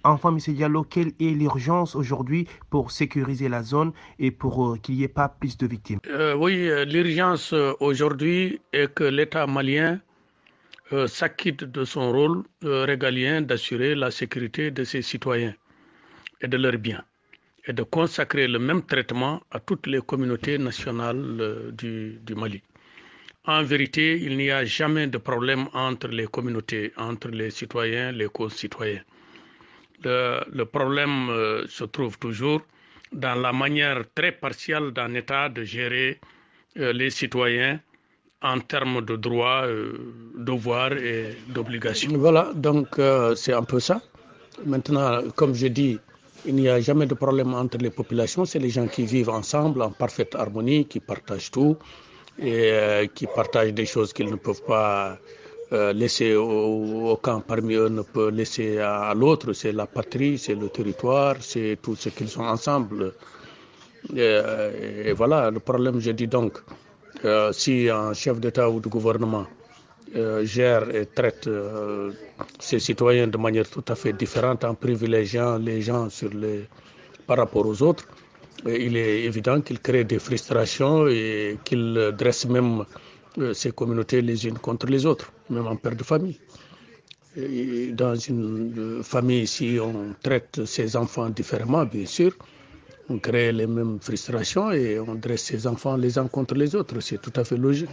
Enfin, M. Diallo, quelle est l'urgence aujourd'hui pour sécuriser la zone et pour qu'il n'y ait pas plus de victimes? Oui, l'urgence aujourd'hui est que l'État malien s'acquitte de son rôle régalien d'assurer la sécurité de ses citoyens et de leurs biens et de consacrer le même traitement à toutes les communautés nationales du Mali. En vérité, il n'y a jamais de problème entre les communautés, entre les citoyens, les concitoyens. Le problème se trouve toujours dans la manière très partielle d'un État de gérer les citoyens en termes de droits, devoirs et d'obligations. Voilà, donc c'est un peu ça. Maintenant, comme je dis, il n'y a jamais de problème entre les populations. C'est les gens qui vivent ensemble en parfaite harmonie, qui partagent tout et qui partagent des choses qu'ils ne peuvent pas laisser aucun parmi eux ne peut laisser à l'autre. C'est la patrie, c'est le territoire, c'est tout ce qu'ils sont ensemble. Et voilà, le problème, je dis donc, si un chef d'État ou de gouvernement gère et traite ses citoyens de manière tout à fait différente en privilégiant les gens par rapport aux autres, il est évident qu'il crée des frustrations et qu'il dresse même ces communautés les unes contre les autres, même en père de famille. Et dans une famille, si on traite ses enfants différemment, bien sûr, on crée les mêmes frustrations et on dresse ses enfants les uns contre les autres. C'est tout à fait logique.